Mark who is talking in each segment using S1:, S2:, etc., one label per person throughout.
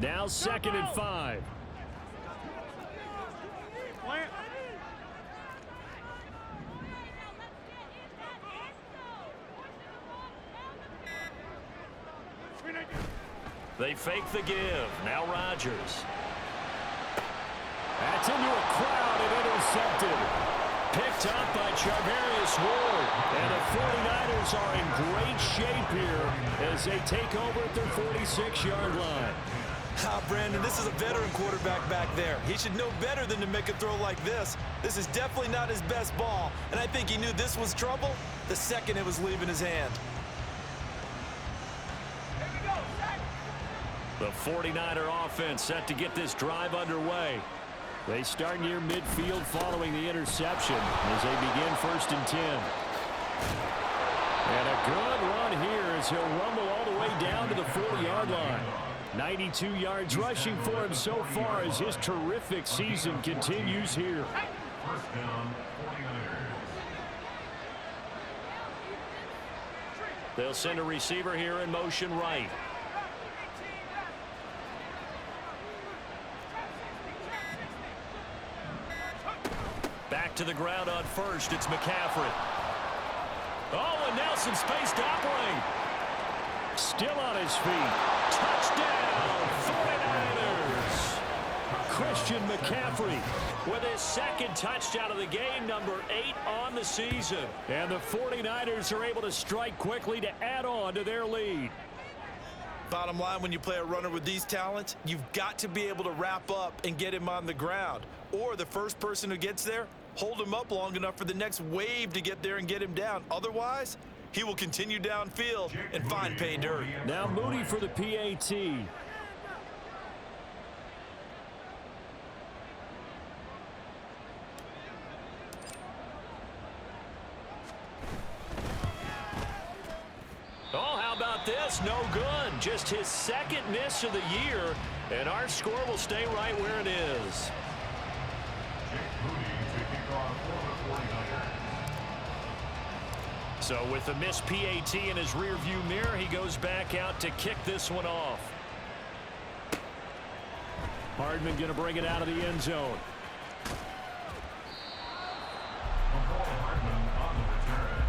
S1: Now 2nd and 5. They fake the give. Now Rodgers. That's into a crowd and intercepted. Picked up by Charvarius Ward. And the 49ers are in great shape here as they take over at their 46-yard line.
S2: Brandon, this is a veteran quarterback back there. He should know better than to make a throw like this. This is definitely not his best ball, and I think he knew this was trouble the second it was leaving his hand.
S1: The 49er offense set to get this drive underway. They start near midfield following the interception as they begin 1st and 10. And a good run here as he'll rumble all the way down to the 40-yard line. 92 yards rushing for him so far as his terrific season continues here.
S3: First down, 49ers.
S1: They'll send a receiver here in motion right. Back to the ground on 1st. It's McCaffrey. Oh, and Nelson spaced to operate. Still on his feet. Touchdown, 49ers. Christian McCaffrey with his 2nd touchdown of the game, number 8 on the season. And the 49ers are able to strike quickly to add on to their lead.
S2: Bottom line, when you play a runner with these talents, you've got to be able to wrap up and get him on the ground. Or the first person who gets there, hold him up long enough for the next wave to get there and get him down. Otherwise, he will continue downfield and find pay dirt.
S1: Now Moody for the PAT. Oh, how about this? No good. Just his 2nd miss of the year, and our score will stay right where it is. So with the missed PAT in his rearview mirror, he goes back out to kick this one off. Hardman going to bring it out of the end zone.
S3: Hardman on the return.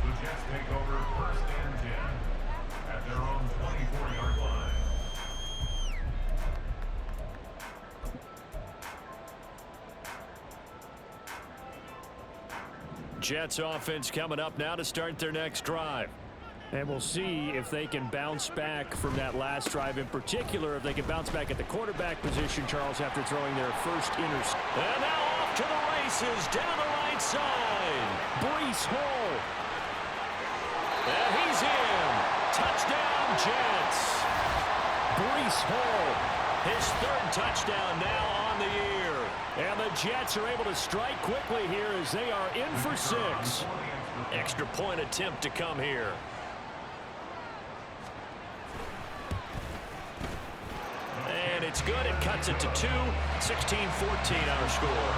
S3: The Jets take over 1st and 10 at their own 24-yard line.
S1: Jets offense coming up now to start their next drive. And we'll see if they can bounce back from that last drive, in particular if they can bounce back at the quarterback position, Charles, after throwing their first interception. And now off to the races down the right side. Breece Hall. And he's in. Touchdown, Jets. Breece Hall, his 3rd touchdown now on the year. And the Jets are able to strike quickly here as they are in for 6. Extra point attempt to come here. And it's good. It cuts it to 2. 16-14 our score.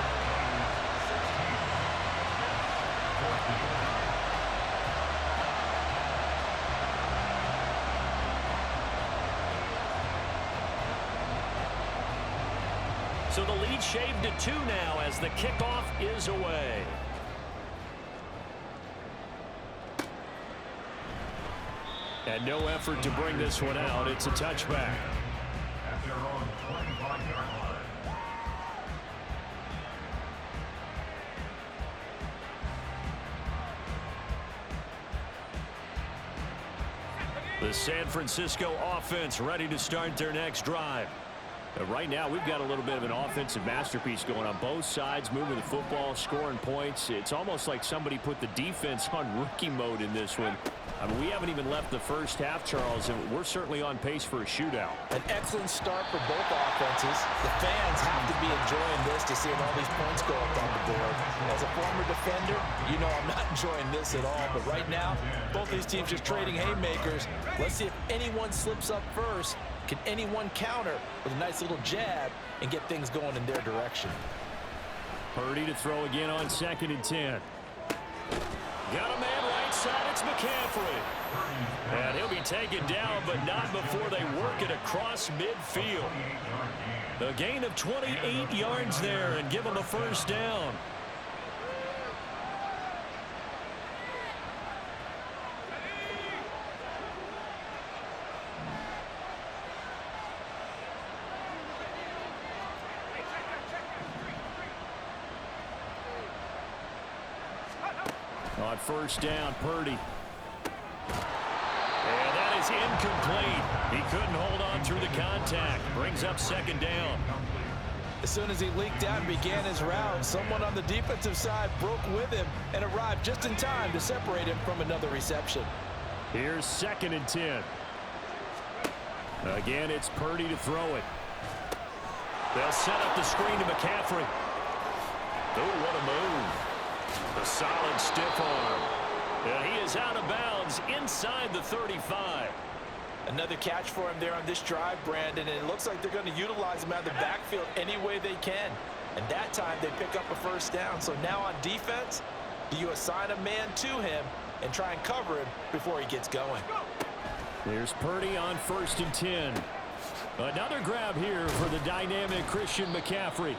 S1: So the lead shaved to 2 now as the kickoff is away. And no effort to bring this one out. It's a touchback.
S3: At their own 25-yard line.
S1: The San Francisco offense ready to start their next drive. Right now, we've got a little bit of an offensive masterpiece going on both sides, moving the football, scoring points. It's almost like somebody put the defense on rookie mode in this one. I mean, we haven't even left the first half, Charles, and we're certainly on pace for a shootout.
S4: An excellent start for both offenses. The fans have to be enjoying this to see all these points go up on the board. As a former defender, you know I'm not enjoying this at all. But right now, both these teams just trading haymakers. Let's see if anyone slips up first. Can anyone counter with a nice little jab and get things going in their direction?
S1: Purdy to throw again on 2nd and 10. Got a man right outside, it's McCaffrey. And he'll be taken down, but not before they work it across midfield. A gain of 28 yards there and give them a first down. On first down, Purdy. And that is incomplete. He couldn't hold on through the contact. Brings up second down.
S4: As soon as he leaked out and began his route, someone on the defensive side broke with him and arrived just in time to separate him from another reception.
S1: Here's 2nd and 10. Again, it's Purdy to throw it. They'll set up the screen to McCaffrey. Oh, what a move. A solid stiff arm. And he is out of bounds inside the 35.
S4: Another catch for him there on this drive, Brandon, and it looks like they're going to utilize him out of the backfield any way they can. And that time they pick up a first down. So now on defense, do you assign a man to him and try and cover him before he gets going?
S1: There's Purdy on 1st and 10. Another grab here for the dynamic Christian McCaffrey.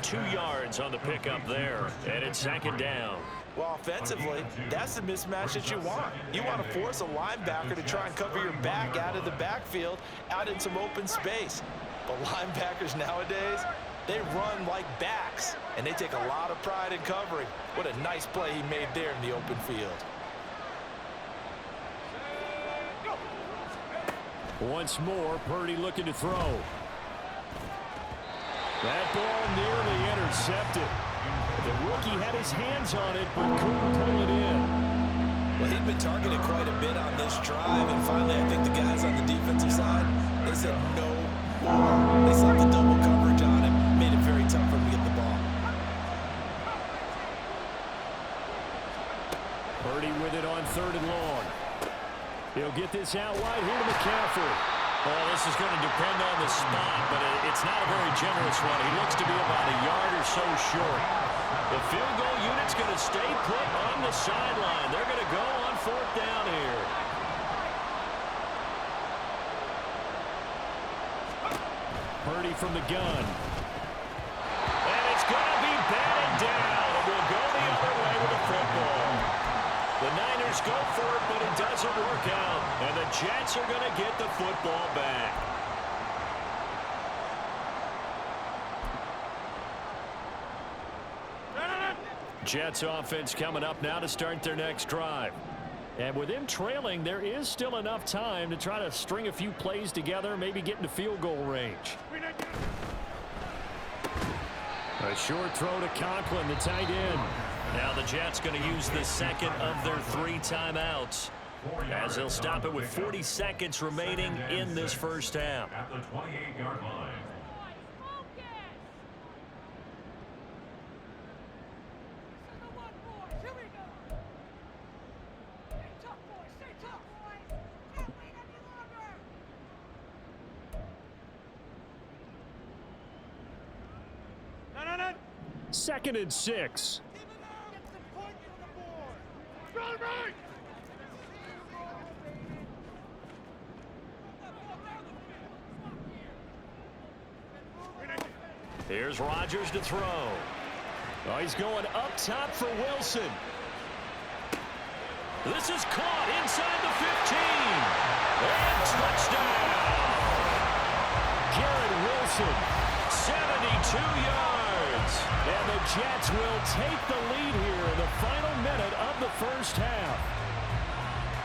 S1: 2 yards on the pickup there, and it's 2nd down.
S4: Well, offensively, that's the mismatch that you want. You want to force a linebacker to try and cover your back out of the backfield, out in some open space. But linebackers nowadays, they run like backs, and they take a lot of pride in covering. What a nice play he made there in the open field.
S1: Once more, Purdy looking to throw. That ball nearly intercepted. The rookie had his hands on it, but couldn't pull it in.
S4: Well, he'd been targeted quite a bit on this drive, and finally I think the guys on the defensive side, they said no more. They slapped the double coverage on him, made it very tough for him to get the ball.
S1: Purdy with it on 3rd and long. He'll get this out wide here to McCaffrey. Well, this is going to depend on the spot, but it's not a very generous one. He looks to be about a yard or so short. The field goal unit's going to stay put on the sideline. They're going to go on 4th down here. Purdy from the gun. And it's going to be batted down. And we'll go the other way with the football. The Niners go for it, but it doesn't work out. And the Jets are going to get the football back. Jets offense coming up now to start their next drive. And with them trailing, there is still enough time to try to string a few plays together, maybe get into field goal range. A short throw to Conklin, the tight end. Now the Jets going to use the second of their 3 timeouts, as they'll stop it with 40 seconds remaining in this first half.
S3: At the 28-yard line.
S1: Second and 6. Here's Rodgers to throw. Oh, he's going up top for Wilson. This is caught inside the 15. And touchdown. Garrett Wilson, 72 yards. And the Jets will take the lead here in the final minute of the first half.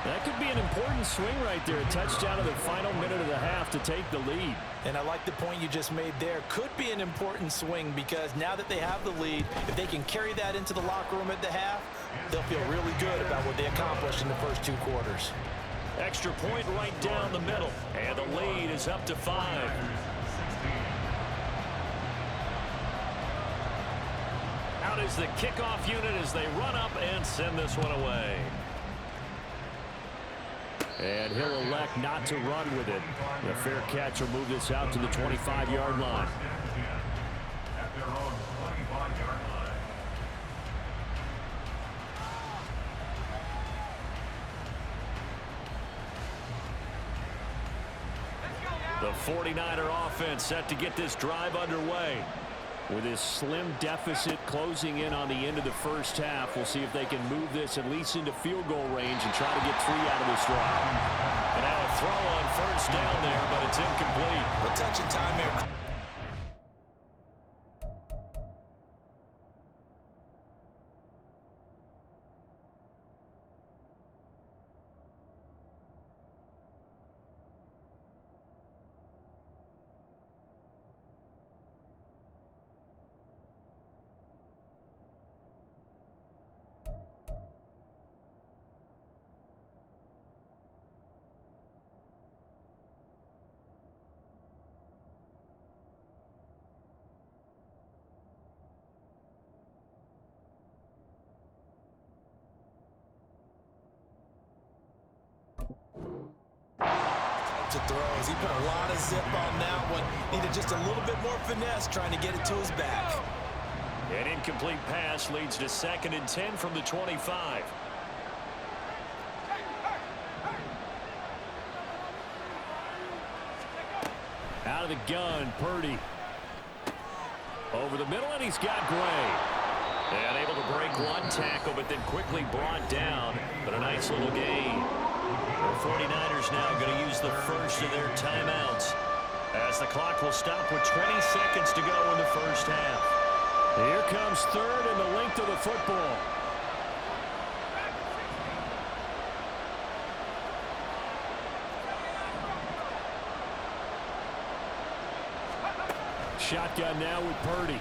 S1: That could be an important swing right there. A touchdown in the final minute of the half to take the lead.
S4: And I like the point you just made there. Could be an important swing because now that they have the lead, if they can carry that into the locker room at the half, they'll feel really good about what they accomplished in the first 2 quarters.
S1: Extra point right down the middle. And the lead is up to 5. Out is the kickoff unit as they run up and send this one away. And he'll elect not to run with it. The fair catch will move this out to the 25-yard line.
S3: At their own 25-yard line.
S1: The 49er offense set to get this drive underway. With this slim deficit closing in on the end of the first half, we'll see if they can move this at least into field goal range and try to get 3 out of this drive. And now a throw on first down there, but it's incomplete.
S2: We're touching time here. To throws. He put a lot of zip on that one. Needed just a little bit more finesse trying to get it to his back.
S1: An incomplete pass leads to 2nd and 10 from the 25. Out of the gun, Purdy. Over the middle, and he's got Gray. And able to break one tackle, but then quickly brought down. But a nice little gain. The 49ers now going to use the first of their timeouts as the clock will stop with 20 seconds to go in the first half. Here comes 3rd and the length of the football. Shotgun now with Purdy.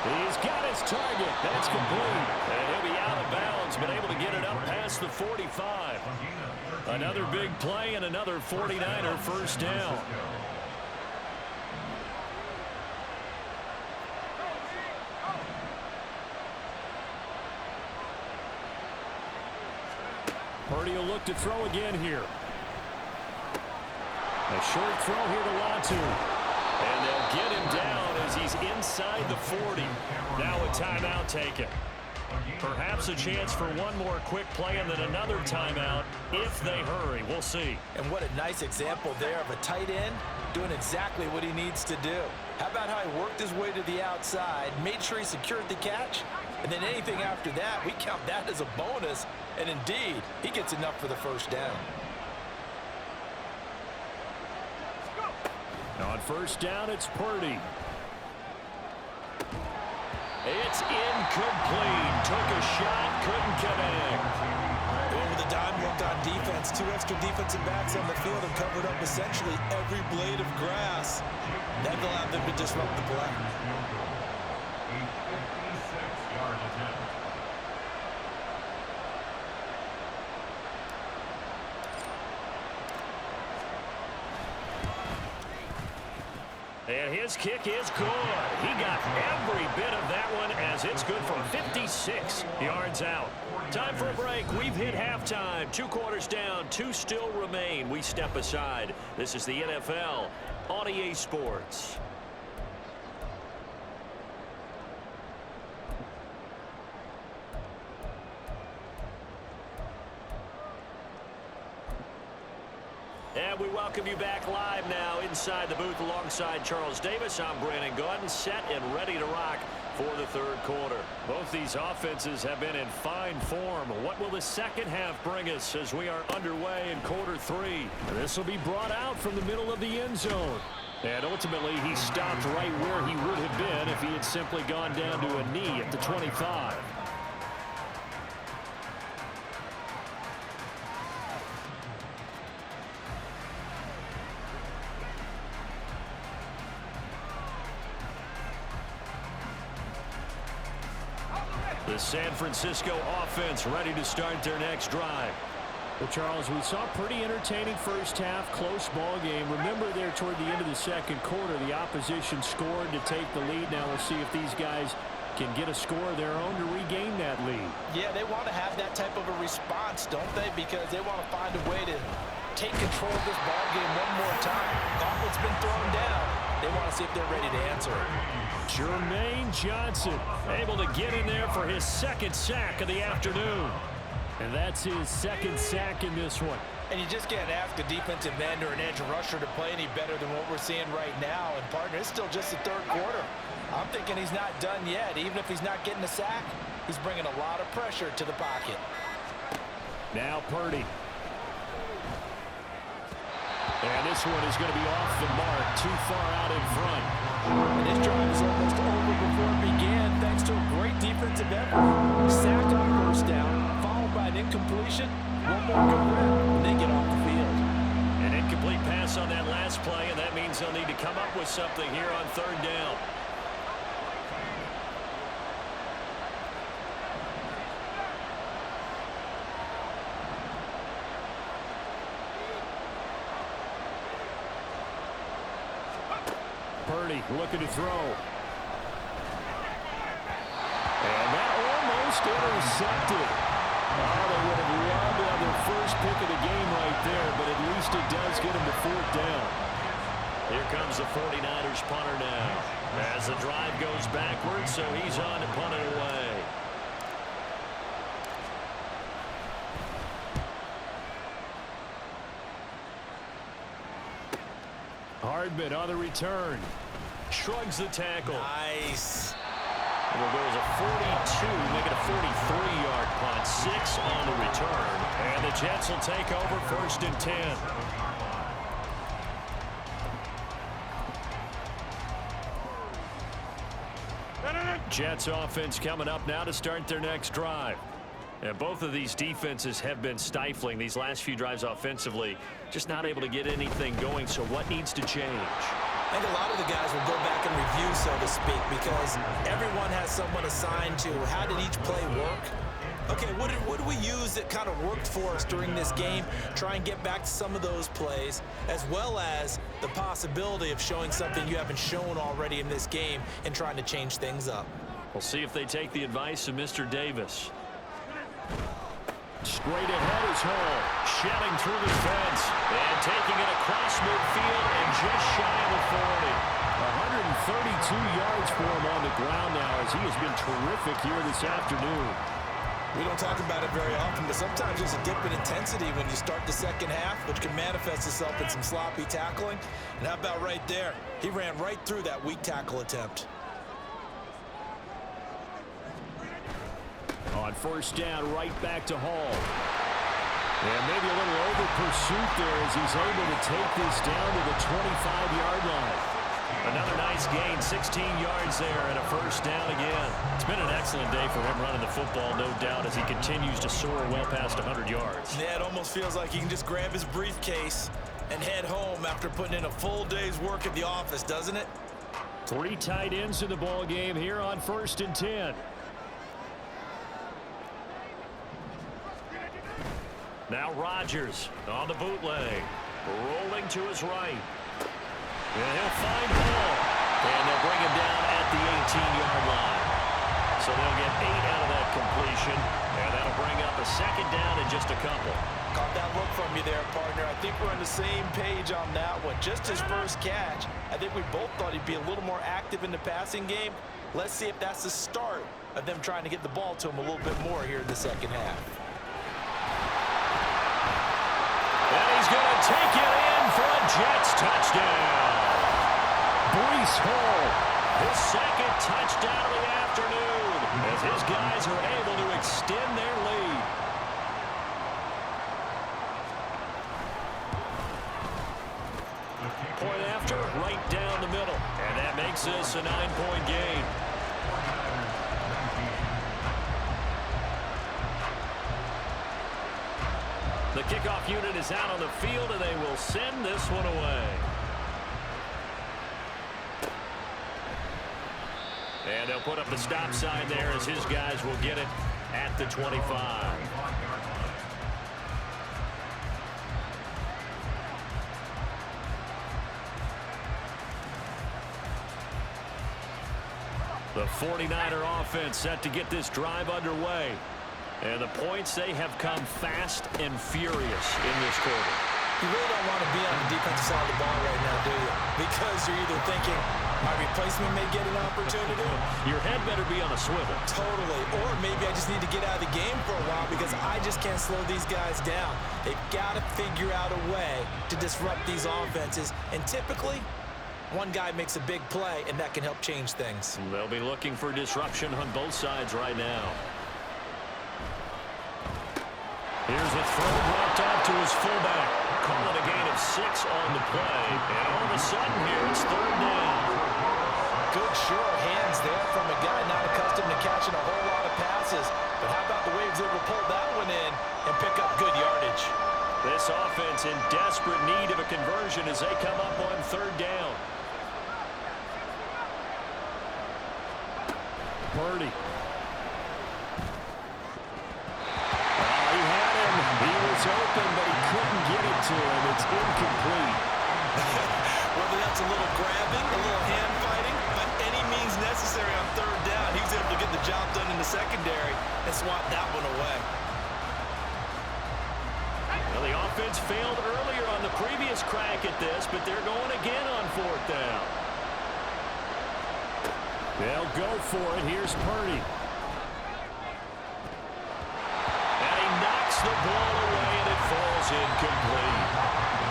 S1: He's got his target. That's complete. And he'll be out of bounds, but able to get it up past the 45. Another big play and another 49er first down. Purdy will look to throw again here. A short throw here to Latu. And they'll get him down as he's inside the 40. Now a timeout taken. Perhaps a chance for one more quick play and then another timeout if they hurry. We'll see.
S4: And what a nice example there of a tight end doing exactly what he needs to do. How about how he worked his way to the outside, made sure he secured the catch, and then anything after that, we count that as a bonus. And indeed, he gets enough for the first down.
S1: On first down, it's Purdy. It's incomplete. Took a shot, couldn't connect.
S2: Going with the dime look on defense. 2 extra defensive backs on the field have covered up essentially every blade of grass. That allowed them to disrupt the play.
S3: A 56-yard attempt.
S1: And his kick is good. He got every bit of that one as it's good from 56 yards out. Time for a break. We've hit halftime. 2 quarters down. 2 still remain. We step aside. This is the NFL on EA Sports. And we welcome you back live now inside the booth alongside Charles Davis. I'm Brandon Gaudin, set and ready to rock for the 3rd quarter. Both these offenses have been in fine form. What will the second half bring us as we are underway in quarter 3? This will be brought out from the middle of the end zone. And ultimately, he stopped right where he would have been if he had simply gone down to a knee at the 25. The San Francisco offense ready to start their next drive. Well, Charles, we saw a pretty entertaining first half, close ball game. Remember there toward the end of the 2nd quarter, the opposition scored to take the lead. Now we'll see if these guys can get a score of their own to regain that lead.
S4: Yeah, they want to have that type of a response, don't they? Because they want to find a way to take control of this ball game one more time. Gauntlet's been thrown down. They want to see if they're ready to answer it.
S1: Jermaine Johnson able to get in there for his 2nd sack of the afternoon. And that's his 2nd sack in this one.
S4: And you just can't ask a defensive end or an edge rusher to play any better than what we're seeing right now. And, partner, it's still just the third quarter. I'm thinking he's not done yet. Even if he's not getting a sack, he's bringing a lot of pressure to the pocket.
S1: Now Purdy. And this one is going to be off the mark, too far out in front.
S4: And this drive is almost over before it began, thanks to a great defensive effort. Sacked on first down, followed by an incompletion. One more good rep, and they get off the field.
S1: An incomplete pass on that last play, and that means they'll need to come up with something here on third down. Purdy looking to throw. And that almost intercepted. Oh, they would have loved to have their first pick of the game right there, but at least it does get them to fourth down. Here comes the 49ers punter now. As the drive goes backwards, so he's on to punt it away. Hardman on the return. Shrugs the tackle.
S4: Nice.
S1: And there goes a 42, make it a 43-yard punt. 6 on the return. And the Jets will take over first and 10. Jets offense coming up now to start their next drive. And both of these defenses have been stifling these last few drives offensively. Just not able to get anything going, so what needs to change?
S4: I think a lot of the guys will go back and review, so to speak, because everyone has someone assigned to how did each play work. Okay, what did we use that kind of worked for us during this game? Try and get back to some of those plays, as well as the possibility of showing something you haven't shown already in this game and trying to change things up.
S1: We'll see if they take the advice of Mr. Davis. Straight ahead is Hall, shelling through the fence and taking it across midfield and just shy of the 40. 132 yards for him on the ground now, as he has been terrific here this afternoon.
S4: We don't talk about it very often, but sometimes there's a dip in intensity when you start the second half, which can manifest itself in some sloppy tackling. And how about right there? He ran right through that weak tackle attempt.
S1: On first down, right back to Hall. And maybe a little over pursuit there as he's able to take this down to the 25-yard line. Another nice gain, 16 yards there, and a first down again. It's been an excellent day for him running the football, no doubt, as he continues to soar well past 100 yards.
S2: Yeah, it almost feels like he can just grab his briefcase and head home after putting in a full day's work at the office, doesn't it?
S1: 3 tight ends in the ball game here on first and 10. Now Rodgers on the bootleg, rolling to his right. And he'll find Hall. And they'll bring him down at the 18-yard line. So they'll get 8 out of that completion. And that'll bring up a second down in just a couple.
S4: Caught that look from you there, partner. I think we're on the same page on that one. Just his first catch. I think we both thought he'd be a little more active in the passing game. Let's see if that's the start of them trying to get the ball to him a little bit more here in the second half.
S1: And he's going to take it in for a Jets touchdown. Breece Hall, his second touchdown of the afternoon, as his guys are able to extend their lead. Point after, right down the middle. And that makes this a 9-point game. The kickoff unit is out on the field, and they will send this one away. And they'll put up the stop sign there as his guys will get it at the 25. The 49er offense set to get this drive underway. And the points, they have come fast and furious in this quarter.
S4: You really don't want to be on the defensive side of the ball right now, do you? Because you're either thinking, my replacement may get an opportunity.
S1: Your head better be on a swivel.
S4: Totally. Or maybe I just need to get out of the game for a while because I just can't slow these guys down. They've got to figure out a way to disrupt these offenses. And typically, one guy makes a big play, and that can help change things.
S1: They'll be looking for disruption on both sides right now. Here's a throw dropped off to his fullback. Calling a gain of 6 on the play. And all of a sudden here, it's 3rd down.
S4: Good sure hands there from a guy not accustomed to catching a whole lot of passes. But how about the way he was able to pull that one in and pick up good yardage?
S1: This offense in desperate need of a conversion as they come up on 3rd down. Purdy. He had him. He was open, but he couldn't get it to him. It's incomplete.
S2: Whether that's a little grabbing, a little hand fighting, but any means necessary on 3rd down, he was able to get the job done in the secondary and swat that one away.
S1: Well, the offense failed earlier on the previous crack at this, but they're going again on 4th down. They'll go for it. Here's Purdy. And he knocks the ball away, and it falls incomplete.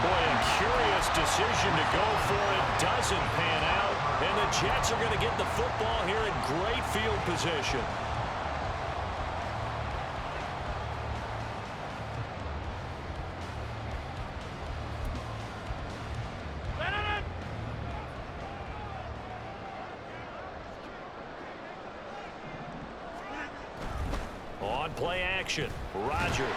S1: Boy, a curious decision to go for it. Doesn't pan out. And the Jets are going to get the football here in great field position. On play action, Rodgers.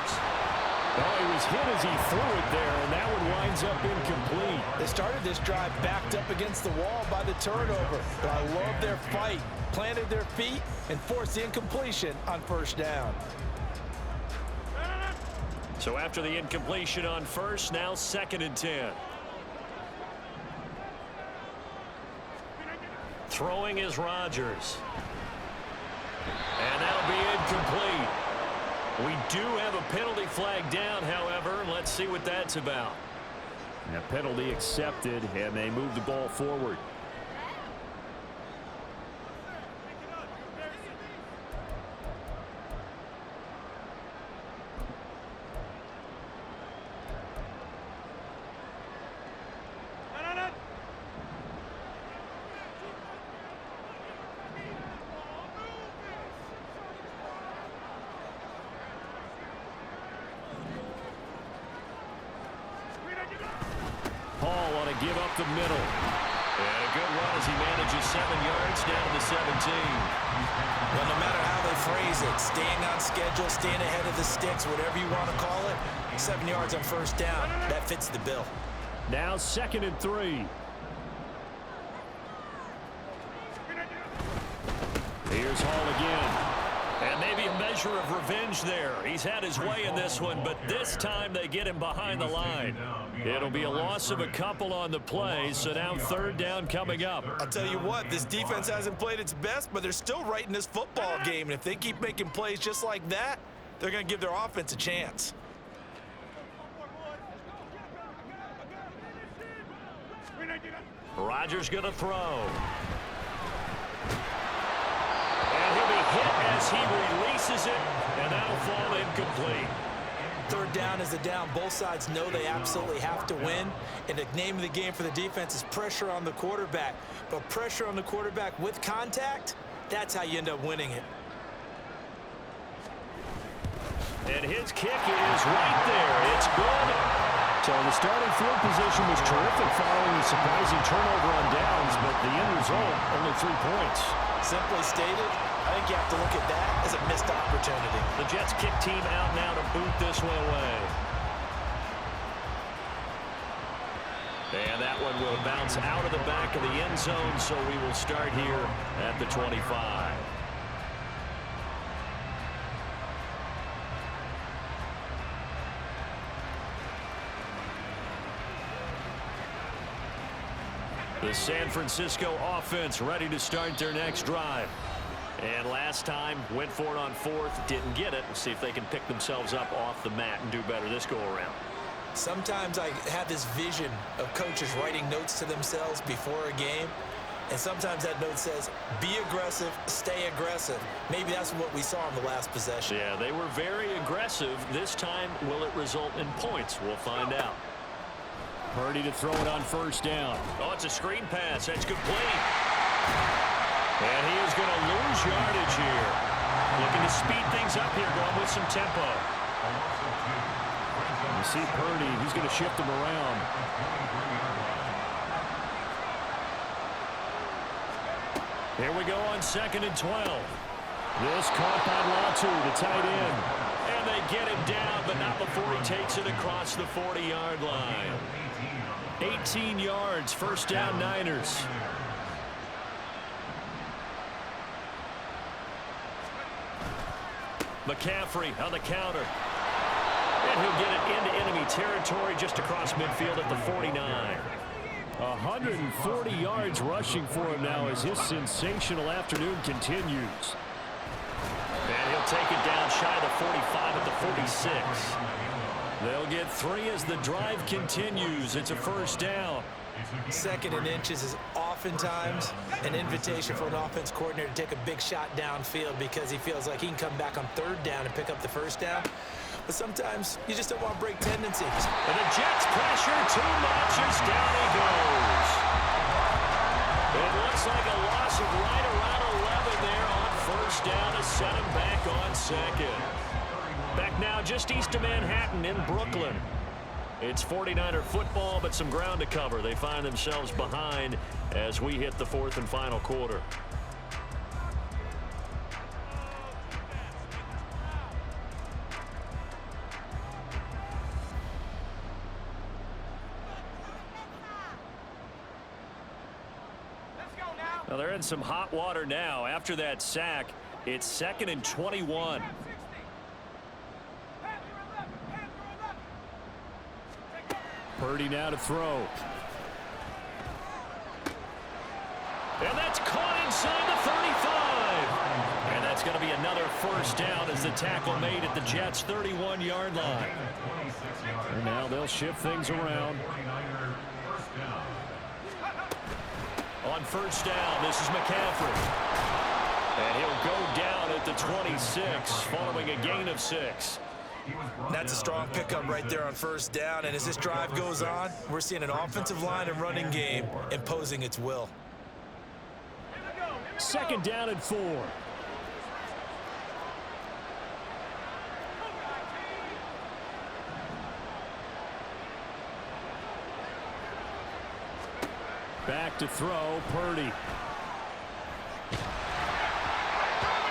S1: Oh, he was hit as he threw it there, and that one winds up incomplete.
S4: They started this drive backed up against the wall by the turnover, but I love their fight. Planted their feet and forced the incompletion on 1st down.
S1: So after the incompletion on 1st, now 2nd and 10. Throwing is Rodgers. And that'll be incomplete. We do have a penalty flag down, however. Let's see what that's about. A penalty accepted, and they move the ball forward. Hall on a give up the middle. And a good run as he manages 7 yards down to the 17.
S4: Well, no matter how they phrase it, staying on schedule, staying ahead of the sticks, whatever you want to call it, 7 yards on 1st down, that fits the bill.
S1: Now 2nd and 3. Here's Hall again. And maybe a measure of revenge there. He's had his way in this one, but this time they get him behind the line. It'll be a loss of a couple on the play, so now 3rd down coming up.
S2: I'll tell you what, this defense hasn't played its best, but they're still right in this football game. And if they keep making plays just like that, they're going to give their offense a chance.
S1: Rodgers going to throw. And he'll be hit as he releases it, and that'll fall incomplete.
S4: 3rd down is the down. Both sides know they absolutely have to win. And the name of the game for the defense is pressure on the quarterback. But pressure on the quarterback with contact, that's how you end up winning it.
S1: And his kick is right there. It's good. So the starting field position was terrific following the surprising turnover on downs, but the end result, only 3 points.
S4: Simply stated, I think you have to look at that as a missed opportunity.
S1: The Jets kick team out now to boot this one away. And that one will bounce out of the back of the end zone, so we will start here at the 25. The San Francisco offense ready to start their next drive. And last time, went for it on 4th, didn't get it. We'll see if they can pick themselves up off the mat and do better this go-around.
S4: Sometimes I have this vision of coaches writing notes to themselves before a game, and sometimes that note says, be aggressive, stay aggressive. Maybe that's what we saw in the last possession.
S1: Yeah, they were very aggressive. This time, will it result in points? We'll find out. Purdy to throw it on first down. Oh, it's a screen pass. That's complete. And he is going to lose yardage here. Looking to speed things up here, going with some tempo. You see Purdy, he's going to shift him around. Here we go on 2nd and 12. This caught by Latu, the tight end. And they get him down, but not before he takes it across the 40-yard line. 18 yards, first down Niners. McCaffrey on the counter. And he'll get it into enemy territory just across midfield at the 49. 140 yards rushing for him now as his sensational afternoon continues. And he'll take it down shy of the 45 at the 46. They'll get 3 as the drive continues. It's a first down.
S4: 2nd and inches is oftentimes an invitation for an offense coordinator to take a big shot downfield because he feels like he can come back on 3rd down and pick up the first down. But sometimes you just don't want to break tendencies.
S1: And the Jets pressure too much as down he goes. It looks like a loss of right around 11 there on first down to set him back on 2nd. Back now just east of Manhattan in Brooklyn. It's 49er football, but some ground to cover. They find themselves behind as we hit the 4th and final quarter. Now they're in some hot water now. After that sack, it's 2nd and 21. Purdy now to throw. And that's caught inside the 35. And that's going to be another first down as the tackle made at the Jets' 31-yard line. And now they'll shift things around. On first down, this is McCaffrey. And he'll go down at the 26 following a gain of 6.
S2: That's a strong pickup right there on first down. And as this drive goes on, we're seeing an offensive line and running game imposing its will.
S1: 2nd down and 4. Back to throw, Purdy.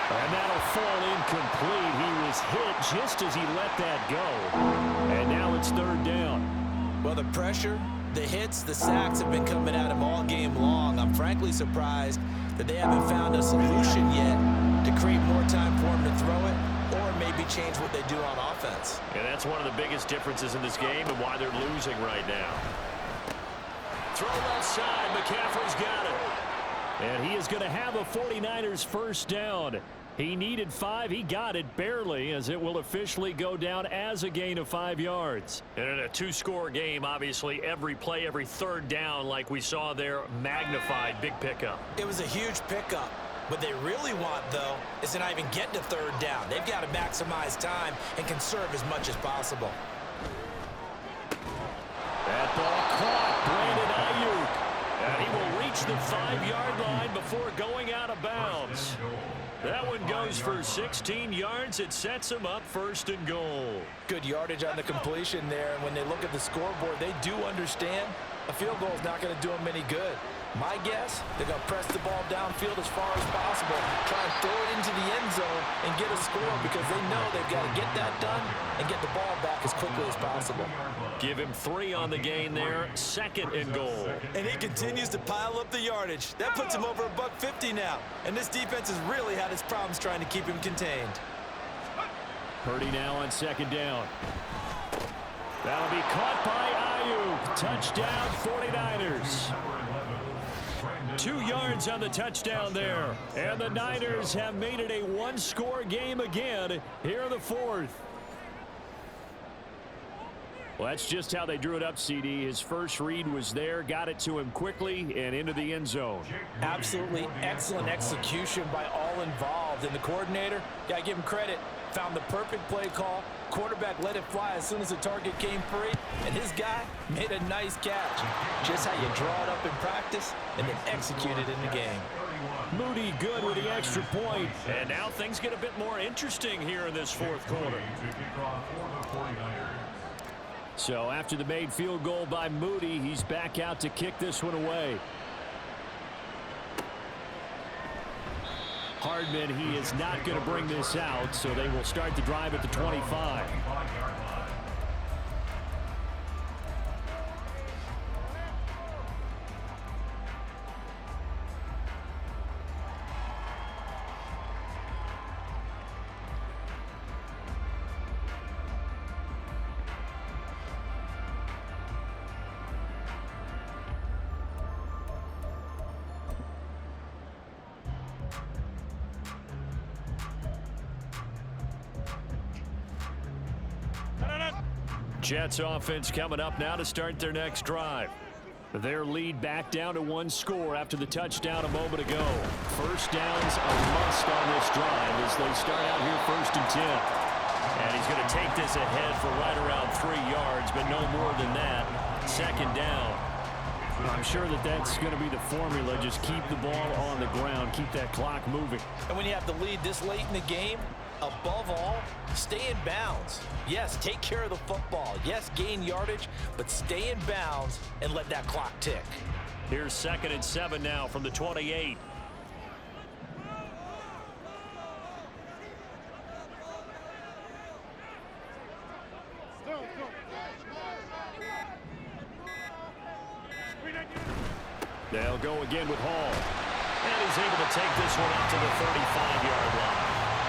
S1: And that'll fall incomplete. He was hit just as he let that go. And now it's 3rd down.
S4: Well, the pressure, the hits, the sacks have been coming at him all game long. I'm frankly surprised that they haven't found a solution yet to create more time for him to throw it or maybe change what they do on offense.
S1: And that's one of the biggest differences in this game and why they're losing right now. Throw left side. McCaffrey's got it. And he is going to have a 49ers first down. He needed 5. He got it barely as it will officially go down as a gain of 5 yards. And in a 2-score game, obviously, every play, every 3rd down like we saw there, magnified. Big pickup.
S4: It was a huge pickup. What they really want, though, is to not even get to 3rd down. They've got to maximize time and conserve as much as possible.
S1: That ball caught. Brandon Ayuk. And he will reach the 5-yard line before going out of bounds. That one goes for 16 yards. It sets him up 1st and goal.
S4: Good yardage on the completion there. And when they look at the scoreboard, they do understand a field goal is not going to do them any good. My guess, they're going to press the ball downfield as far as possible, try and throw it into the end zone and get a score because they know they've got to get that done and get the ball back as quickly as possible.
S1: Give him 3 on the gain there. 2nd and goal.
S2: And he continues to pile up the yardage. That puts him over $150 now. And this defense has really had its problems trying to keep him contained.
S1: Purdy now on 2nd down. That'll be caught by Ayuk. Touchdown 49ers. 2 yards on the touchdown there. And the Niners have made it a 1-score game again here in the 4th. Well, that's just how they drew it up, CD. His first read was there, got it to him quickly, and into the end zone.
S4: Absolutely excellent execution by all involved. And the coordinator, got to give him credit, found the perfect play call. Quarterback let it fly as soon as the target came free, and his guy made a nice catch. Just how you draw it up in practice and then execute it in the game.
S1: Moody good with the extra point. And now things get a bit more interesting here in this fourth quarter. So after the made field goal by Moody, he's back out to kick this one away. Hardman, he is not going to bring this out, so they will start the drive at the 25. Jets offense coming up now to start their next drive. Their lead back down to one score after the touchdown a moment ago. First down's a must on this drive as they start out here 1st and 10. And he's going to take this ahead for right around 3 yards, but no more than that. 2nd down. I'm sure that that's going to be the formula. Just keep the ball on the ground. Keep that clock moving.
S4: And when you have the lead this late in the game, above all, stay in bounds. Yes, take care of the football. Yes, gain yardage, but stay in bounds and let that clock tick.
S1: Here's 2nd and 7 now from the 28. They'll go again with Hall. And he's able to take this one up to the 35-yard line.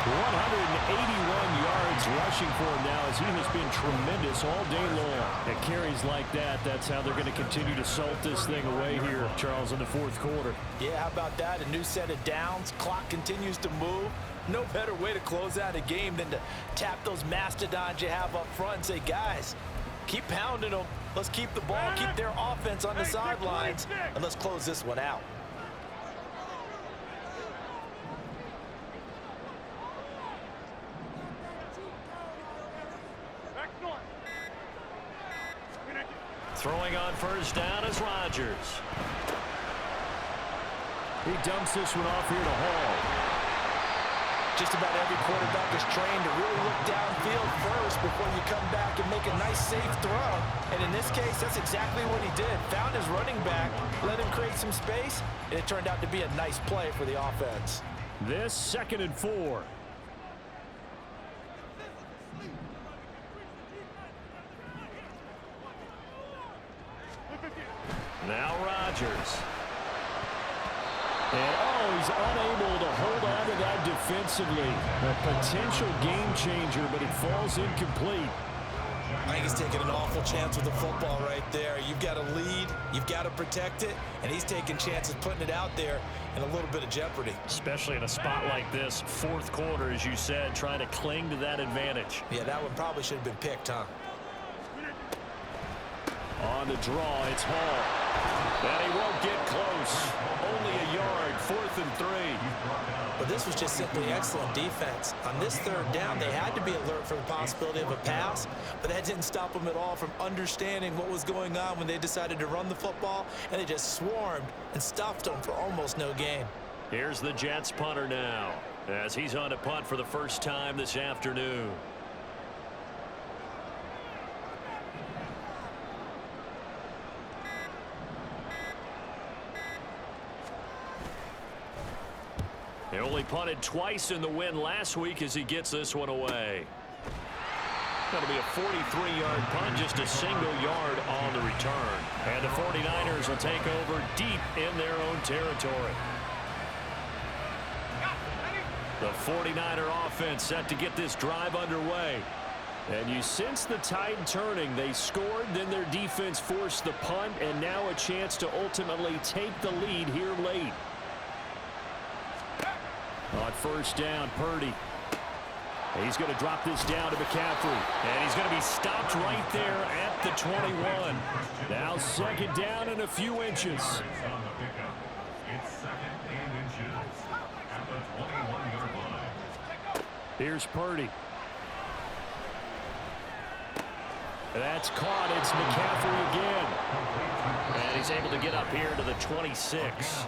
S1: 181 yards rushing for him now as he has been tremendous all day long. At carries like that, that's how they're going to continue to salt this thing away here, Charles, in the 4th quarter.
S4: Yeah, how about that? A new set of downs. Clock continues to move. No better way to close out a game than to tap those mastodons you have up front and say, guys, keep pounding them. Let's keep the ball, keep their offense on the sidelines, and let's close this one out.
S1: Throwing on 1st down is Rodgers. He dumps this one off here to Hall.
S4: Just about every quarterback is trained to really look downfield first before you come back and make a nice, safe throw. And in this case, that's exactly what he did. Found his running back, let him create some space, and it turned out to be a nice play for the offense.
S1: This 2nd and 4. Now Rodgers. And, he's unable to hold on to that defensively. A potential game changer, but it falls incomplete.
S2: I think he's taking an awful chance with the football right there. You've got to lead, you've got to protect it, and he's taking chances putting it out there in a little bit of jeopardy.
S1: Especially in a spot like this, 4th quarter, as you said, trying to cling to that advantage.
S2: Yeah, that one probably should have been picked, huh?
S1: On the draw, it's Hall. And he won't get close. Only a yard, 4th and 3.
S2: But this was just simply excellent defense. On this 3rd down, they had to be alert for the possibility of a pass, but that didn't stop them at all from understanding what was going on when they decided to run the football, and they just swarmed and stopped them for almost no gain.
S1: Here's the Jets punter now, as he's on to punt for the first time this afternoon. He only punted twice in the win last week as he gets this one away. That'll be a 43-yard punt, just a single yard on the return. And the 49ers will take over deep in their own territory. The 49er offense set to get this drive underway. And you sense the tide turning. They scored, then their defense forced the punt, and now a chance to ultimately take the lead here late. On 1st down, Purdy. He's going to drop this down to McCaffrey. And he's going to be stopped right there at the 21. Now second down and a few inches.
S3: On the pickup. It's second and inches at the 21-yard line.
S1: Here's Purdy. That's caught. It's McCaffrey again. And he's able to get up here to the 26.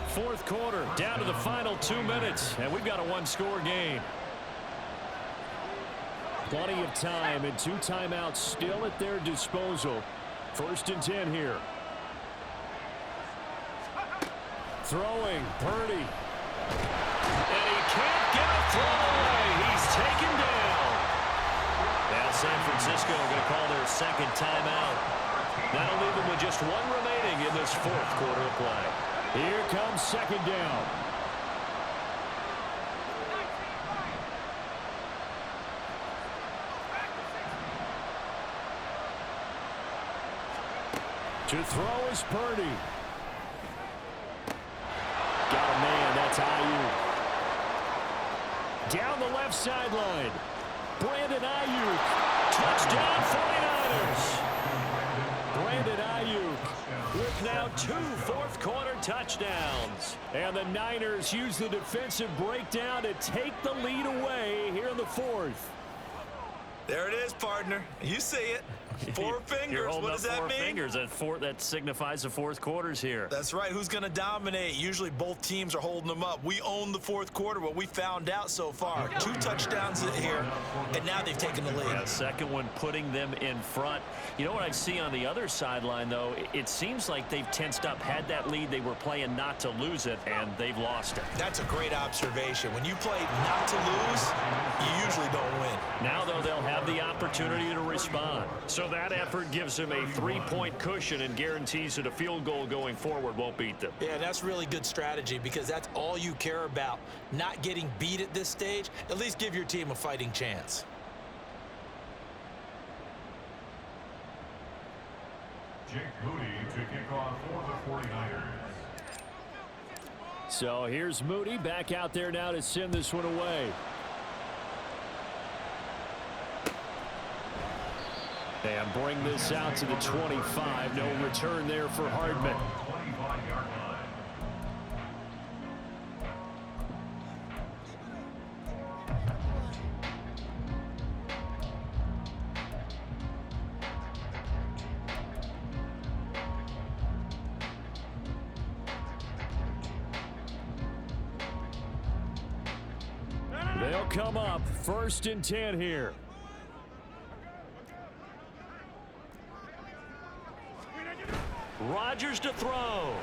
S1: Fourth quarter, down to the final 2 minutes, and we've got a one-score game. Plenty of time and 2 timeouts still at their disposal. First and 10 here. Throwing, Purdy. And he can't get a throw away. He's taken down. Now San Francisco going to call their second timeout. That'll leave them with just 1 remaining in this fourth quarter of play. Here comes second down. To throw is Purdy. Got a man, that's Ayuk. Down the left sideline. Brandon Ayuk. Touchdown 49ers. Brandon Ayuk with now 2 fourth-quarter touchdowns. And the Niners use the defensive breakdown to take the lead away here in the fourth.
S2: There it is, partner. You see it. 4 fingers. What does that mean?
S1: 4 fingers. That signifies the fourth quarters here.
S2: That's right. Who's going to dominate? Usually both teams are holding them up. We own the fourth quarter, what we found out so far. 2 touchdowns here, and now they've taken the lead.
S1: Yeah, second one putting them in front. You know what I see on the other sideline, though? It seems like they've tensed up, had that lead. They were playing not to lose it, and they've lost it.
S2: That's a great observation. When you play not to lose, you usually don't win.
S1: Now, though, they'll have the opportunity to respond. So that effort gives them a 3-point cushion and guarantees that a field goal going forward won't beat them.
S2: Yeah, that's really good strategy because that's all you care about. Not getting beat at this stage. At least give your team a fighting chance.
S3: Jake Moody to kick off for the 49ers.
S1: So here's Moody back out there now to send this one away. And bring this out to the 25. No return there for Hardman.
S3: 25-yard line.
S1: They'll come up first and 10 here. Rodgers to throw.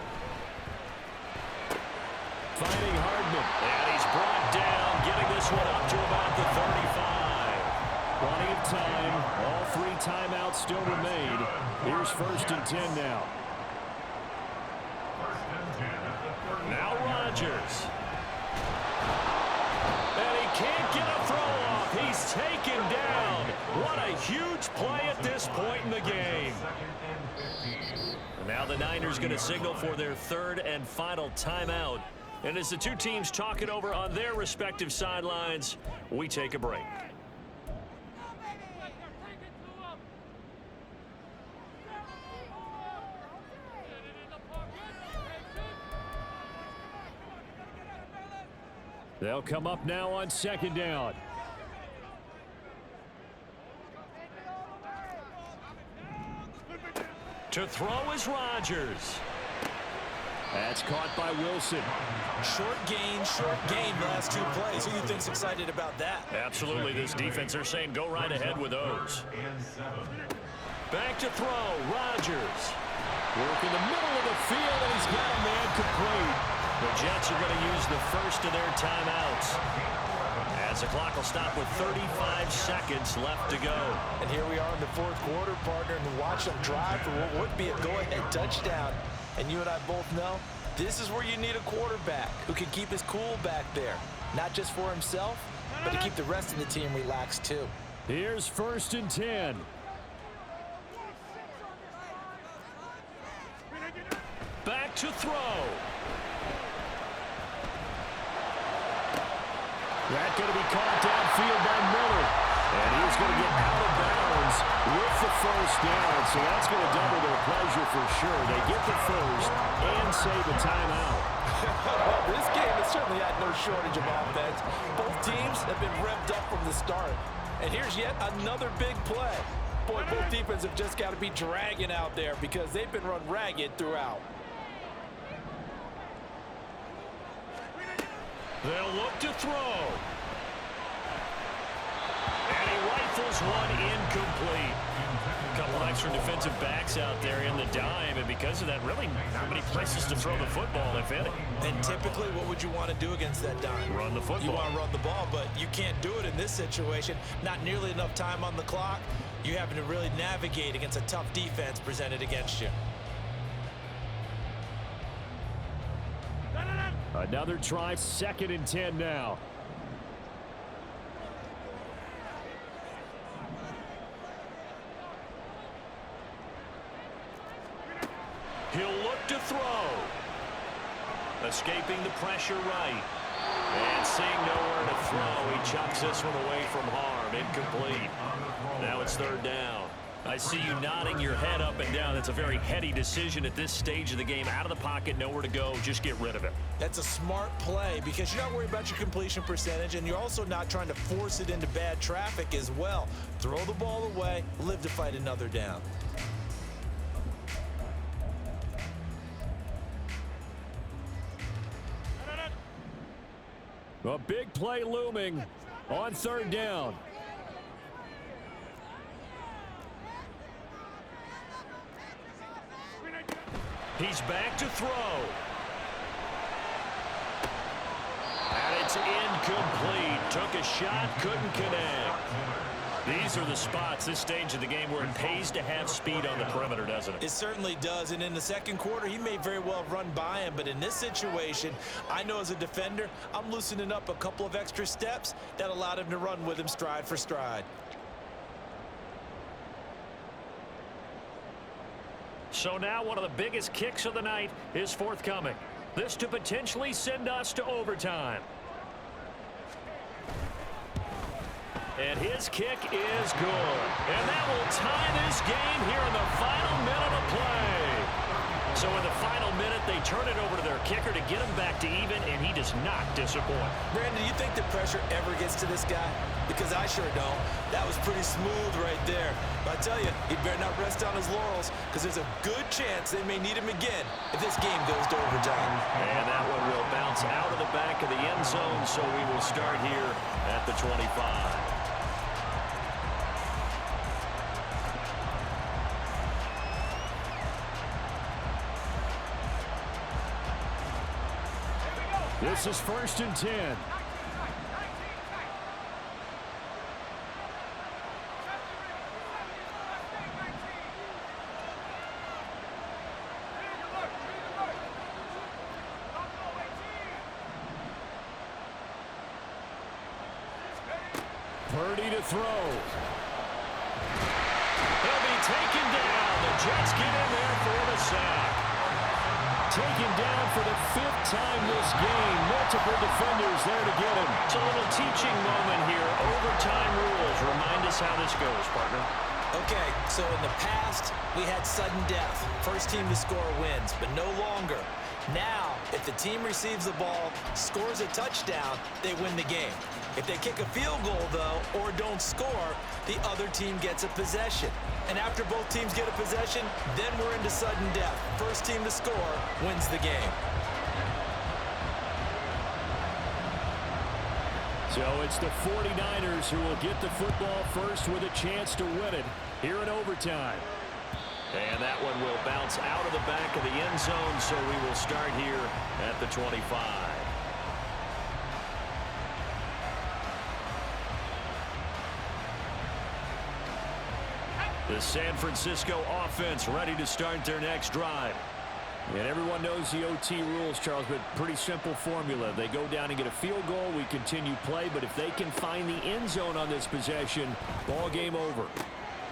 S1: Finding Hardman. And he's brought down, getting this one up to about the 35. Plenty of time. All 3 timeouts still remain. Here's first and 10 now. Now Rodgers. And he can't get a throw off. He's taken down. What a huge play at this point in the game. Now the Niners going to signal for their 3rd and final timeout. And as the 2 teams talk it over on their respective sidelines, we take a break. They'll come up now on second down. To throw is Rodgers. That's caught by Wilson.
S2: Short gain the last 2 plays. Who do you think's excited about that?
S1: Absolutely. This defense, they're saying go right ahead with those. Back to throw. Rodgers. Work in the middle of the field, and he's got a man complete. The Jets are going to use the first of their timeouts, as the clock will stop with 35 seconds left to go.
S2: And here we are in the fourth quarter, partner, and watch them drive for what would be a go-ahead touchdown. And you and I both know this is where you need a quarterback who can keep his cool back there. Not just for himself, but to keep the rest of the team relaxed too.
S1: Here's first and 10. Back to throw. That going to be caught downfield by Miller. And he's going to get out of bounds with the first down. So that's going to double their pleasure for sure. They get the first and save a timeout.
S4: This game has certainly had no shortage of offense. Both teams have been revved up from the start. And here's yet another big play. Boy, both defenses have just got to be dragging out there because they've been run ragged throughout.
S1: They'll look to throw. And he rifles one incomplete. A couple extra defensive backs out there in the dime, and because of that, really not many places to throw the football, if any.
S2: And typically, what would you want to do against that dime?
S1: Run the football.
S2: You want to run the ball, but you can't do it in this situation. Not nearly enough time on the clock. You're having to really navigate against a tough defense presented against you.
S1: Another try, 2nd and 10 now. He'll look to throw. Escaping the pressure right. And seeing nowhere to throw, he chucks this one away from harm. Incomplete. Now it's 3rd down. I see you nodding your head up and down. That's a very heady decision at this stage of the game. Out of the pocket, nowhere to go. Just get rid of it.
S2: That's a smart play because you're not worried about your completion percentage, and you're also not trying to force it into bad traffic as well. Throw the ball away, live to fight another down.
S1: A big play looming on 3rd down. He's back to throw. And it's incomplete. Took a shot, couldn't connect. These are the spots, this stage of the game, where it pays to have speed on the perimeter, doesn't it?
S2: It certainly does, and in the second quarter, he may very well have run by him, but in this situation, I know as a defender, I'm loosening up a couple of extra steps that allowed him to run with him stride for stride.
S1: So now one of the biggest kicks of the night is forthcoming. This to potentially send us to overtime. And his kick is good. And that will tie this game here in the final minute of play. So in the final minute, they turn it over to their kicker to get him back to even, and he does not disappoint.
S2: Brandon, do you think the pressure ever gets to this guy? Because I sure don't. That was pretty smooth right there. But I tell you, he better not rest on his laurels because there's a good chance they may need him again if this game goes to overtime.
S1: And that one will bounce out of the back of the end zone, so we will start here at the 25. This is 1st and 10. Purdy to throw. He'll be taken down. The Jets get in there for the sack. Taken down for the 5th time this game. Multiple defenders there to get him. It's a little teaching moment here. Overtime rules. Remind us how this goes, partner.
S2: Okay, so in the past, we had sudden death. First team to score wins, but no longer. Now, if the team receives the ball, scores a touchdown, they win the game. If they kick a field goal, though, or don't score, the other team gets a possession. And after both teams get a possession, then we're into sudden death. First team to score wins the game.
S1: So it's the 49ers who will get the football first with a chance to win it here in overtime. And that one will bounce out of the back of the end zone, so we will start here at the 25. The San Francisco offense ready to start their next drive. And everyone knows the OT rules, Charles, but pretty simple formula. They go down and get a field goal, we continue play, but if they can find the end zone on this possession, ball game over.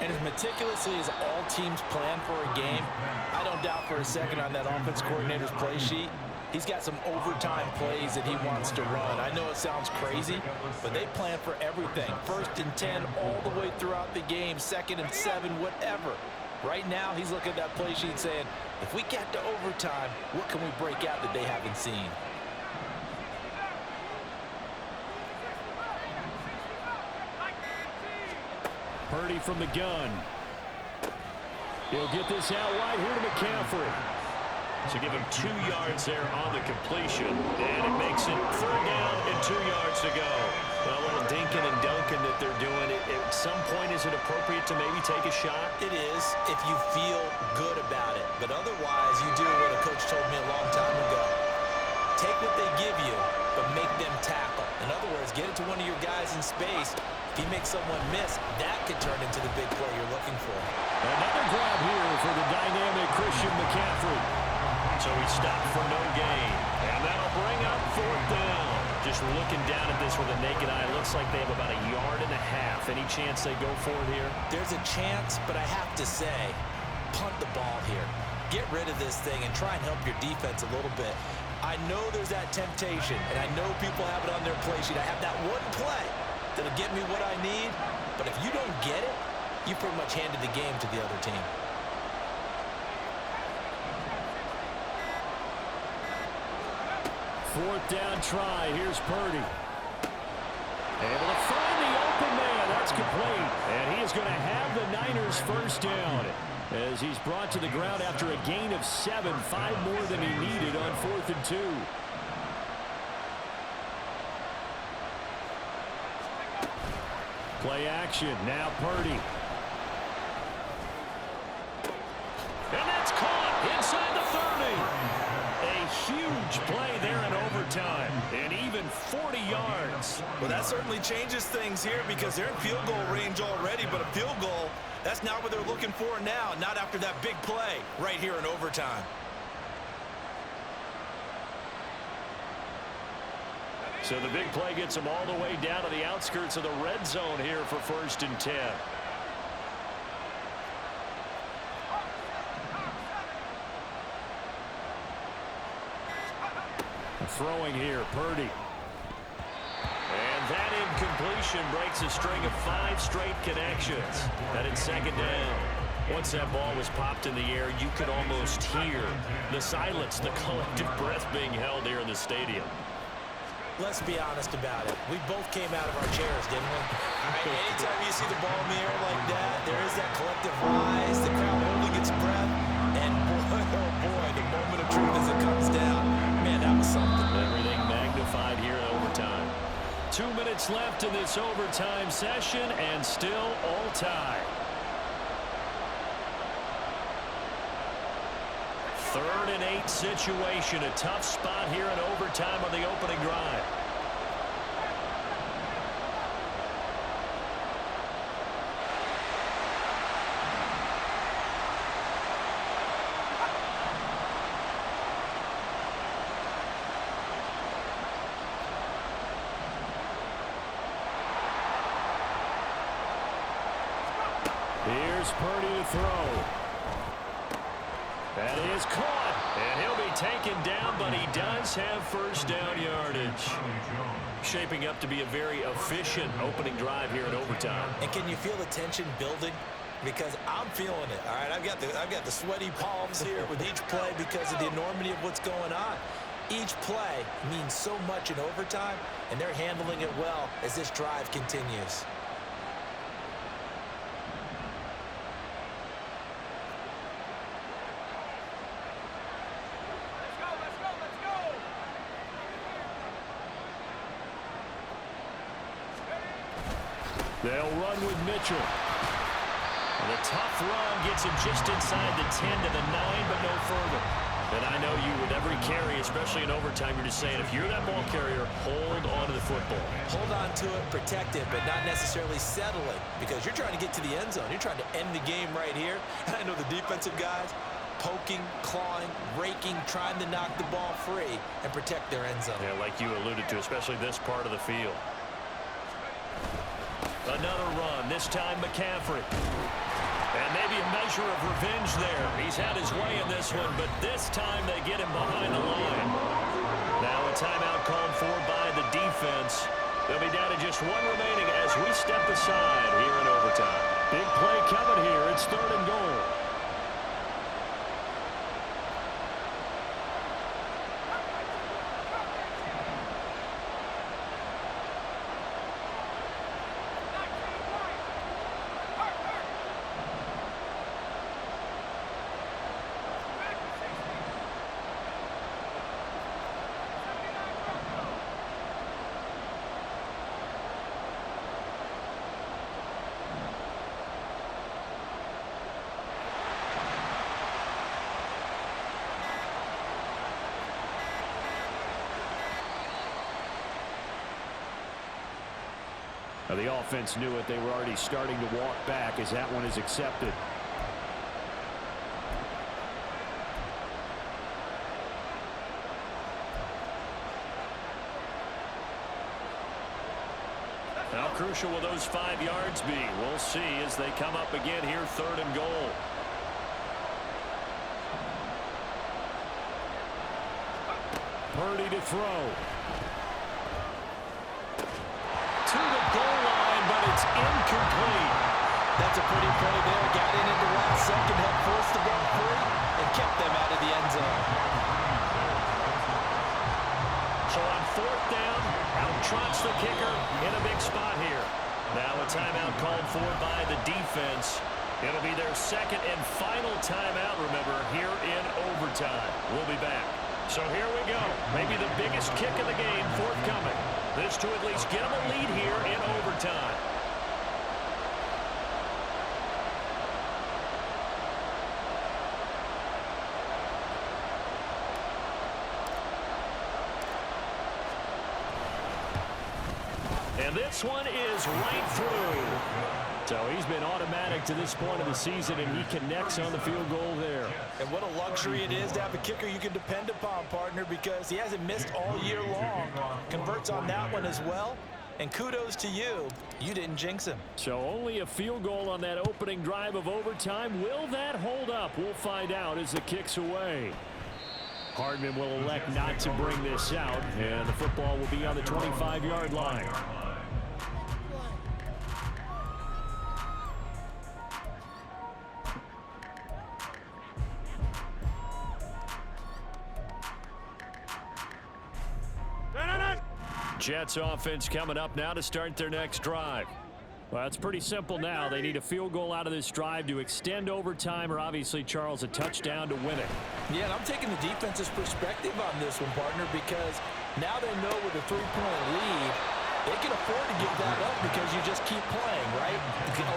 S4: And as meticulously as all teams plan for a game, I don't doubt for a second on that offense coordinator's play sheet, He's got some overtime plays that he wants to run. I know it sounds crazy, but they plan for everything. 1st and 10 all the way throughout the game, 2nd and 7, whatever. Right now, he's looking at that play sheet saying, if we get to overtime, what can we break out that they haven't seen?
S1: Purdy from the gun. He'll get this out wide here to McCaffrey. So give him 2 yards there on the completion. And it makes it 3rd down and 2 yards to go. Well, a little dinking and dunking that they're doing. At some point, is it appropriate to maybe take a shot?
S4: It is if you feel good about it. But otherwise, you do what a coach told me a long time ago. Take what they give you, but make them tackle. In other words, get it to one of your guys in space. If he makes someone miss, that could turn into the big play you're looking for.
S1: Another grab here for the dynamic Christian McCaffrey. So he stopped for no gain. And that'll bring up 4th down. Just looking down at this with a naked eye, looks like they have about 1.5 yards. Any chance they go for it here?
S4: There's a chance, but I have to say, punt the ball here. Get rid of this thing and try and help your defense a little bit. I know there's that temptation, and I know people have it on their play sheet. I have that one play that'll get me what I need, but if you don't get it, you pretty much handed the game to the other team.
S1: Fourth down try. Here's Purdy. Able to find the open man. That's complete. And he is going to have the Niners first down as he's brought to the ground after a gain of 7, 5 more than he needed on 4th and 2. Play action. Now Purdy. And that's caught inside the 30. A huge play there in overtime, and even 40 yards.
S2: Well, that certainly changes things here because they're in field goal range already, but a field goal, that's not what they're looking for now, not after that big play right here in overtime.
S1: So the big play gets them all the way down to the outskirts of the red zone here for 1st and 10. Throwing here, Purdy. And that incompletion breaks a string of 5 straight connections. That in 2nd down. Once that ball was popped in the air, you could almost hear the silence, the collective breath being held here in the stadium.
S4: Let's be honest about it. We both came out of our chairs, didn't we? Anytime you see the ball in the air like that, there is that collective rise, the crowd holding its breath, and boy, oh boy, the moment of truth as it comes down. Man, that was something.
S1: Everything magnified here in overtime. 2 minutes left in this overtime session, and still all tied. 3rd and 8 situation. A tough spot here in overtime on the opening drive. Here's Purdy to throw. That is caught, and he'll be taken down, but he does have first down yardage. Shaping up to be a very efficient opening drive here in overtime.
S4: And can you feel the tension building? Because I'm feeling it. All right, I've got the sweaty palms here with each play because of the enormity of what's going on. Each play means so much in overtime, and they're handling it well as this drive continues.
S1: They'll run with Mitchell. And the tough run gets him just inside the 10 to the 9, but no further. And I know you, with every carry, especially in overtime, you're just saying, if you're that ball carrier, hold on to the football.
S4: Hold on to it, protect it, but not necessarily settling, because you're trying to get to the end zone. You're trying to end the game right here. And I know the defensive guys poking, clawing, raking, trying to knock the ball free and protect their end zone.
S1: Yeah, like you alluded to, especially this part of the field. Another run, this time McCaffrey. And maybe a measure of revenge there. He's had his way in this one, but this time they get him behind the line. Now a timeout called for by the defense. They'll be down to just one remaining as we step aside here in overtime. Big play coming here. It's 3rd and goal. Now, the offense knew it. They were already starting to walk back as that one is accepted. How crucial will those 5 yards be? We'll see as they come up again here, 3rd and goal. Purdy to throw. To the goal line, but it's incomplete.
S4: That's a pretty play there. Got in at the last second, helped force the ball free, and kept them out of the end zone.
S1: So on 4th down, out trots the kicker in a big spot here. Now a timeout called for by the defense. It'll be their 2nd and final timeout, remember, here in overtime. We'll be back. So here we go. Maybe the biggest kick of the game forthcoming. This to at least get them a lead here in overtime. And this one is right through. So he's been automatic to this point of the season, and he connects on the field goal there.
S4: And what a luxury it is to have a kicker you can depend upon, partner, because he hasn't missed all year long. Converts on that one as well. And kudos to you. You didn't jinx him.
S1: So only a field goal on that opening drive of overtime. Will that hold up? We'll find out as the kick's away. Hardman will elect not to bring this out, and the football will be on the 25-yard line. Jets offense coming up now to start their next drive. Well, it's pretty simple now. They need a field goal out of this drive to extend overtime, or obviously, Charles, a touchdown to win it.
S4: Yeah, and I'm taking the defense's perspective on this one, partner, because now they know with a 3-point lead, they can afford to give that up because you just keep playing, right?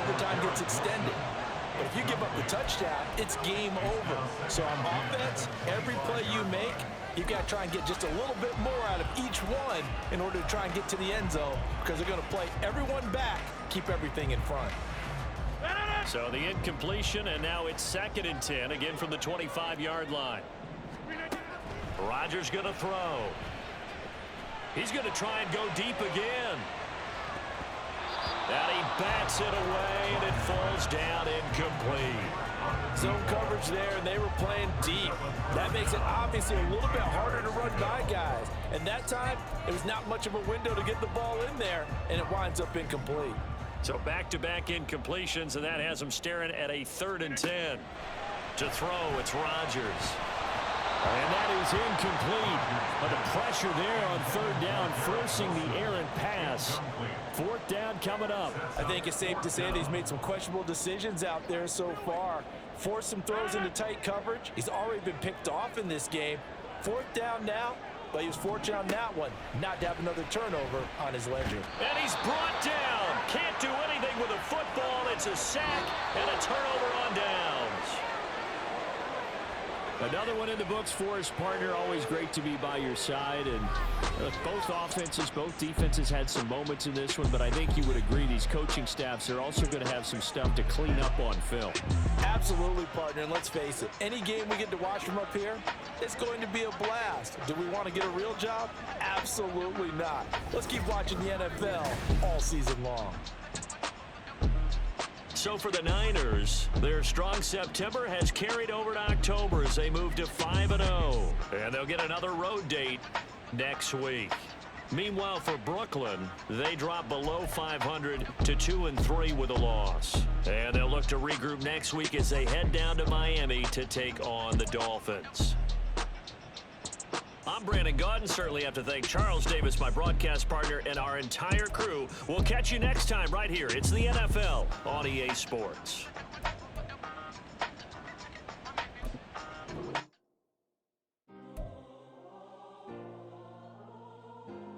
S4: Overtime gets extended. But if you give up the touchdown, it's game over. So on offense, every play you make, you've got to try and get just a little bit more out of each one in order to try and get to the end zone, because they're going to play everyone back, keep everything in front.
S1: So the incompletion, and now it's 2nd and 10, again from the 25-yard line. Rodgers going to throw. He's going to try and go deep again. And he bats it away, and it falls down incomplete.
S4: Zone coverage there, and they were playing deep. That makes it obviously a little bit harder to run by guys. And that time, it was not much of a window to get the ball in there, and it winds up incomplete.
S1: So back-to-back incompletions, and that has them staring at a 3rd and 10. To throw, it's Rodgers. And that is incomplete. But the pressure there on 3rd down, forcing the errant pass. 4th down coming up.
S4: I think it's safe to say that he's made some questionable decisions out there so far. Forced some throws into tight coverage. He's already been picked off in this game. 4th down now, but he was fortunate on that one not to have another turnover on his ledger.
S1: And he's brought down. Can't do anything with a football. It's a sack and a turnover on downs. Another one in the books for his partner. Always great to be by your side. And look, both offenses, both defenses had some moments in this one, but I think you would agree these coaching staffs are also going to have some stuff to clean up on film.
S4: Absolutely, partner. And let's face it, any game we get to watch from up here, it's going to be a blast. Do we want to get a real job? Absolutely not. Let's keep watching the NFL all season long.
S1: so for the Niners, their strong September has carried over to October as they move to 5-0. And they'll get another road date next week. Meanwhile, for Brooklyn, they drop below 500 to 2-3 with a loss. And they'll look to regroup next week as they head down to Miami to take on the Dolphins. I'm Brandon Gaudin. Certainly have to thank Charles Davis, my broadcast partner, and our entire crew. We'll catch you next time right here. It's the NFL on EA Sports.